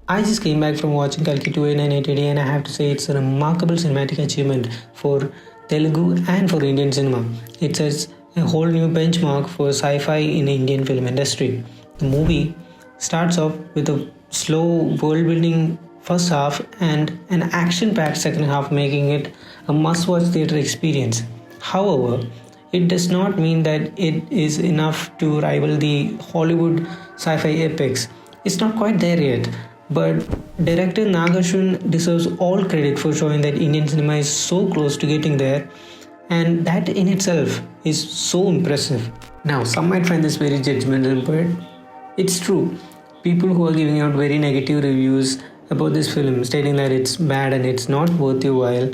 I just came back from watching Kalki 2980 and I have to say it's a remarkable cinematic achievement for Telugu and for Indian cinema. It sets a whole new benchmark for sci-fi in Indian film industry. The movie starts off with a slow world-building first half and an action-packed second half, making it a must-watch theater experience. However, it does not mean that it is enough to rival the Hollywood sci-fi epics. It's not quite there yet, but director Ashwin deserves all credit for showing that Indian cinema is so close to getting there, and that in itself is so impressive. Now, some might find this very judgmental, but it's true. People who are giving out very negative reviews about this film, stating that it's bad and it's not worth your while,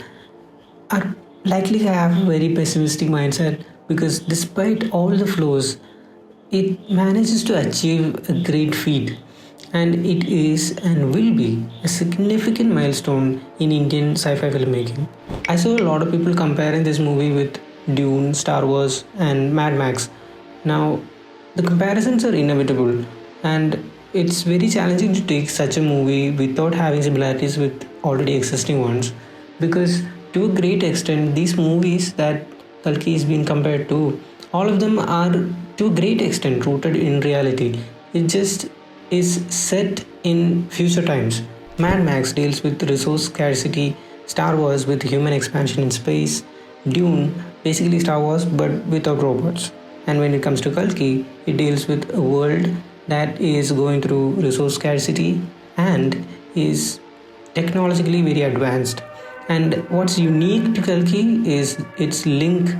are likely to have a very pessimistic mindset, because despite all the flaws, it manages to achieve a great feat, and it is and will be a significant milestone in Indian sci-fi filmmaking. I saw a lot of people comparing this movie with Dune, Star Wars and Mad Max. Now, the comparisons are inevitable, and it's very challenging to take such a movie without having similarities with already existing ones, because to a great extent these movies that Kalki is being compared to, all of them are to a great extent rooted in reality. It just is set in future times. Mad Max deals with resource scarcity, Star Wars with human expansion in space, Dune basically Star Wars but without robots. And when it comes to Kalki, it deals with a world that is going through resource scarcity and is technologically very advanced. And what's unique to Kalki is its link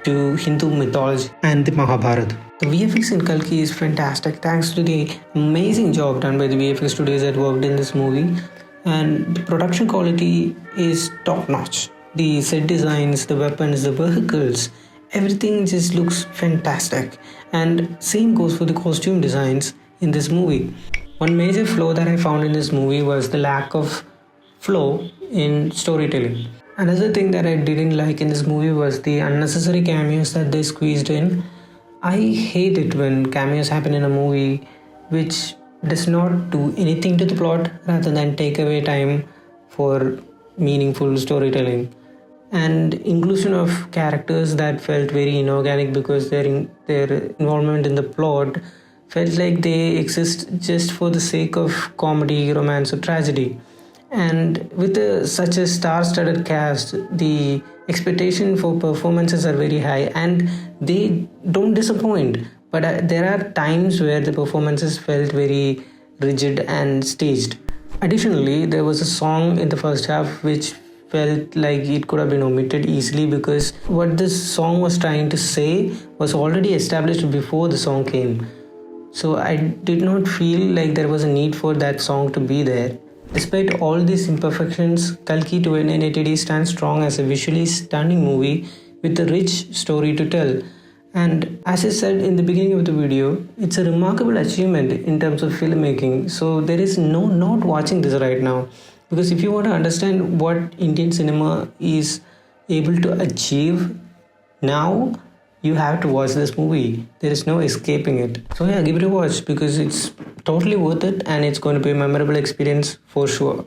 to Hindu mythology and the Mahabharata. The VFX in Kalki is fantastic thanks to the amazing job done by the VFX studios that worked in this movie, and the production quality is top notch. The set designs, the weapons, the vehicles, everything just looks fantastic, and same goes for the costume designs in this movie. One major flaw that I found in this movie was the lack of flow in storytelling. Another thing that I didn't like in this movie was the unnecessary cameos that they squeezed in. I hate it when cameos happen in a movie which does not do anything to the plot rather than take away time for meaningful storytelling. And inclusion of characters that felt very inorganic, because their involvement in the plot felt like they exist just for the sake of comedy, romance or tragedy. And with such a star-studded cast, the expectation for performances are very high and they don't disappoint. But there are times where the performances felt very rigid and staged. Additionally, there was a song in the first half which felt like it could have been omitted easily, because what this song was trying to say was already established before the song came. So I did not feel like there was a need for that song to be there. Despite all these imperfections, Kalki 2980 stands strong as a visually stunning movie with a rich story to tell. And as I said in the beginning of the video, it's a remarkable achievement in terms of filmmaking. So there is no not watching this right now. Because if you want to understand what Indian cinema is able to achieve now, you have to watch this movie. There is no escaping it. So yeah, give it a watch, because it's totally worth it and it's going to be a memorable experience for sure.